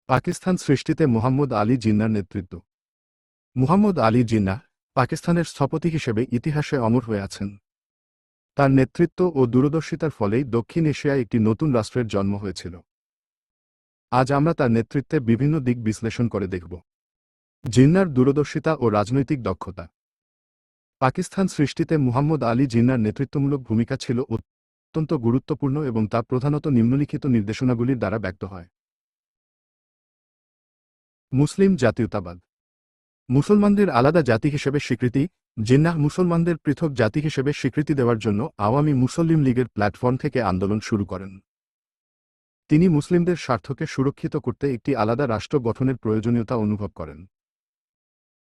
পাকিস্তান সৃষ্টিতে মুহাম্মদ আলী জিন্নাহর নেতৃত্ব। মুহাম্মদ আলী জিন্নাহ পাকিস্তানের স্থপতি হিসেবে ইতিহাসে অমর হয়ে আছেন। তার নেতৃত্ব ও দূরদর্শিতার ফলেই দক্ষিণ এশিয়ায় একটি নতুন রাষ্ট্রের জন্ম হয়েছিল। আজ আমরা তার নেতৃত্বে বিভিন্ন দিক বিশ্লেষণ করে দেখব। জিন্নাহর দূরদর্শিতা ও রাজনৈতিক দক্ষতা। পাকিস্তান সৃষ্টিতে মুহাম্মদ আলী জিন্নাহর নেতৃত্বমূলক ভূমিকা ছিল অত্যন্ত গুরুত্বপূর্ণ এবং তা প্রধানত নিম্নলিখিত নির্দেশনাগুলির দ্বারা ব্যক্ত হয়। মুসলিম জাতীয়তাবাদ। মুসলমানদের আলাদা জাতি হিসেবে স্বীকৃতি। জিন্নাহ মুসলমানদের পৃথক জাতি হিসেবে স্বীকৃতি দেওয়ার জন্য আওয়ামী মুসলিম লীগের প্ল্যাটফর্ম থেকে আন্দোলন শুরু করেন। তিনি মুসলিমদের স্বার্থকে সুরক্ষিত করতে একটি আলাদা রাষ্ট্র গঠনের প্রয়োজনীয়তা অনুভব করেন।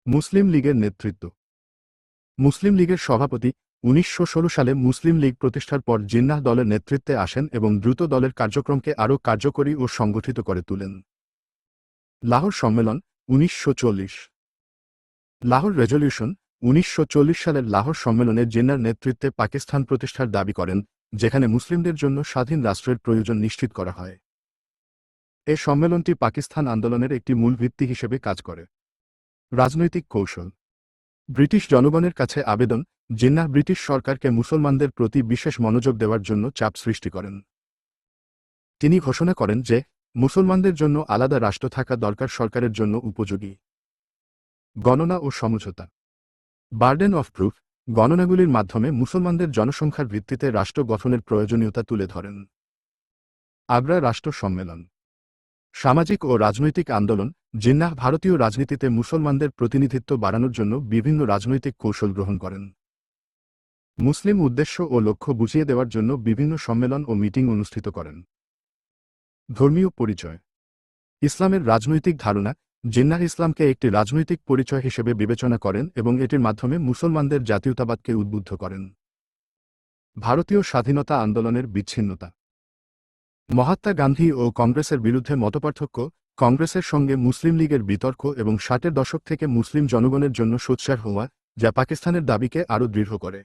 মুসলিম লীগের নেতৃত্ব। মুসলিম লীগের সভাপতি ১৯১৬ সালে মুসলিম লীগ প্রতিষ্ঠার পর জিন্নাহ দলের নেতৃত্বে আসেন এবং দ্রুত দলের কার্যক্রমকে আরও কার্যকরী ও সংগঠিত করে তোলেন। লাহোর সম্মেলন ১৯৪০। লাহোর রেজলিউশন ১৯৪০ সালের লাহোর সম্মেলনে জিন্নাহর নেতৃত্বে পাকিস্তান প্রতিষ্ঠার দাবি করেন, যেখানে মুসলিমদের জন্য স্বাধীন রাষ্ট্রের প্রয়োজন নিশ্চিত করা হয়। এ সম্মেলনটি পাকিস্তান আন্দোলনের একটি মূল ভিত্তি হিসেবে কাজ করে। রাজনৈতিক কৌশল। ব্রিটিশ জনগণের কাছে আবেদন। জিন্নাহ ব্রিটিশ সরকারকে মুসলমানদের প্রতি বিশেষ মনোযোগ দেওয়ার জন্য চাপ সৃষ্টি করেন। তিনি ঘোষণা করেন যে মুসলমানদের জন্য আলাদা রাষ্ট্র থাকা দরকার সরকারের জন্য উপযোগী। গণনা ও সমঝোতা। Burden of proof. গণনাগুলির মাধ্যমে মুসলমানদের জনসংখ্যার ভিত্তিতে রাষ্ট্র গঠনের প্রয়োজনীয়তা তুলে ধরেন। আগ্রা রাষ্ট্র সম্মেলন। সামাজিক ও রাজনৈতিক আন্দোলন। জিন্নাহ ভারতীয় রাজনীতিতে মুসলমানদের প্রতিনিধিত্ব বাড়ানোর জন্য বিভিন্ন রাজনৈতিক কৌশল গ্রহণ করেন। মুসলিম উদ্দেশ্য ও লক্ষ্য বুঝিয়ে দেওয়ার জন্য বিভিন্ন সম্মেলন ও মিটিং অনুষ্ঠিত করেন। ধর্মীয় পরিচয়। ইসলামের রাজনৈতিক ধারণা। জিন্নাহ ইসলামকে একটি রাজনৈতিক পরিচয় হিসেবে বিবেচনা করেন এবং এটির মাধ্যমে মুসলমানদের জাতীয়তাবাদকে উদ্বুদ্ধ করেন। ভারতীয় স্বাধীনতা আন্দোলনের বিচ্ছিন্নতা। মহাত্মা গান্ধী ও কংগ্রেসের বিরুদ্ধে মতপার্থক্য। কংগ্রেসের সঙ্গে মুসলিম লীগের বিতর্ক এবং ৬০-এর দশক থেকে মুসলিম জনগণের জন্য সোচ্চার হওয়া, যা পাকিস্তানের দাবিকে আরও দৃঢ় করে।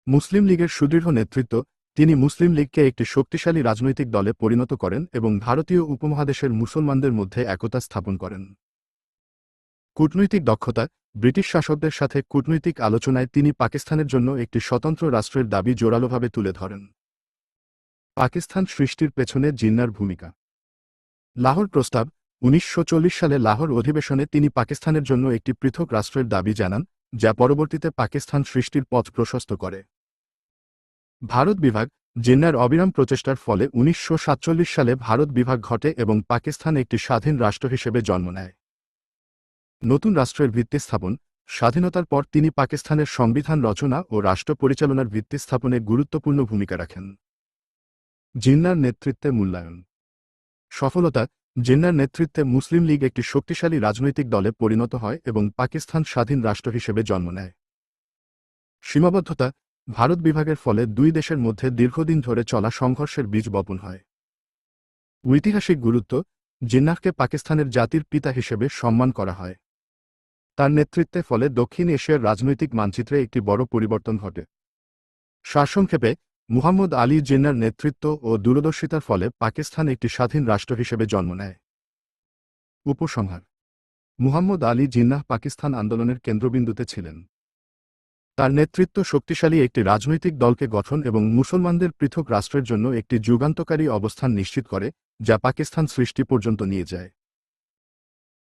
মুসলিম লীগের সুদৃঢ় নেতৃত্ব। তিনি মুসলিম লীগকে একটি শক্তিশালী রাজনৈতিক দলে পরিণত করেন এবং ভারতীয় উপমহাদেশের মুসলমানদের মধ্যে একতা স্থাপন করেন। কূটনৈতিক দক্ষতা। ব্রিটিশ শাসকদের সাথে কূটনৈতিক আলোচনায় তিনি পাকিস্তানের জন্য একটি স্বতন্ত্র রাষ্ট্রের দাবি জোরালোভাবে তুলে ধরেন। পাকিস্তান সৃষ্টির পেছনে জিন্নাহর ভূমিকা। লাহোর প্রস্তাব। ১৯৪০ সালে লাহোর অধিবেশনে তিনি পাকিস্তানের জন্য একটি পৃথক রাষ্ট্রের দাবি জানান, যা পরবর্তীতে পাকিস্তান সৃষ্টির পথ প্রশস্ত করে। ভারত বিভাগ। জিন্নাহর অবিরাম প্রচেষ্টার ফলে ১৯৪৭ সালে ভারত বিভাগ ঘটে এবং পাকিস্তান একটি স্বাধীন রাষ্ট্র হিসেবে জন্ম নেয়। নতুন রাষ্ট্রের ভিত্তি স্থাপন। স্বাধীনতার পর তিনি পাকিস্তানের সংবিধান রচনা ও রাষ্ট্র পরিচালনার ভিত্তি স্থাপনে গুরুত্বপূর্ণ ভূমিকা রাখেন। জিন্নাহর নেতৃত্বে মূল্যায়ন। সফলতা। জিন্নাহর নেতৃত্বে মুসলিম লীগ একটি শক্তিশালী রাজনৈতিক দলে পরিণত হয় এবং পাকিস্তান স্বাধীন রাষ্ট্র হিসেবে জন্ম নেয়। সীমাবদ্ধতা। ভারত বিভাগের ফলে দুই দেশের মধ্যে দীর্ঘদিন ধরে চলা সংঘর্ষের বীজ বপন হয়। ঐতিহাসিক গুরুত্ব। জিন্নাহকে পাকিস্তানের জাতির পিতা হিসেবে সম্মান করা হয়। তার নেতৃত্বে ফলে দক্ষিণ এশিয়ার রাজনৈতিক মানচিত্রে একটি বড় পরিবর্তন ঘটে। সারসংক্ষেপে, মুহাম্মদ আলী জিন্নাহর নেতৃত্ব ও দূরদর্শিতার ফলে পাকিস্তান একটি স্বাধীন রাষ্ট্র হিসেবে জন্ম নেয়। উপসংহার। মুহাম্মদ আলী জিন্নাহ পাকিস্তান আন্দোলনের কেন্দ্রবিন্দুতে ছিলেন। তার নেতৃত্ব শক্তিশালী একটি রাজনৈতিক দলকে গঠন এবং মুসলমানদের পৃথক রাষ্ট্রের জন্য একটি যুগান্তকারী অবস্থান নিশ্চিত করে, যা পাকিস্তান সৃষ্টি পর্যন্ত নিয়ে যায়।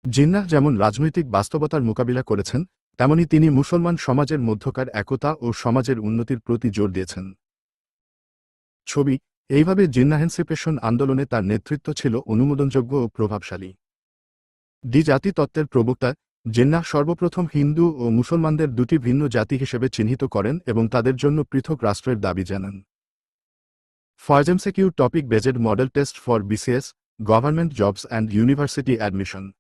জিন্নাহ যেমন রাজনৈতিক বাস্তবতার মোকাবিলা করেছেন, তেমনি তিনি মুসলমান সমাজের মধ্যকার একতা ও সমাজের উন্নতির প্রতি জোর দিয়েছেন। ছবি। এইভাবে জিন্নাহেন্সিপেশন আন্দোলনে তার নেতৃত্ব ছিল অনুমোদনযোগ্য ও প্রভাবশালী। দ্বি-জাতি তত্ত্বের প্রবক্তা। জিন্নাহ সর্বপ্রথম হিন্দু ও মুসলমানদের দুটি ভিন্ন জাতি হিসেবে চিহ্নিত করেন এবং তাদের জন্য পৃথক রাষ্ট্রের দাবি জানান। For MCQ topic based model test for BCS, government jobs and university admission.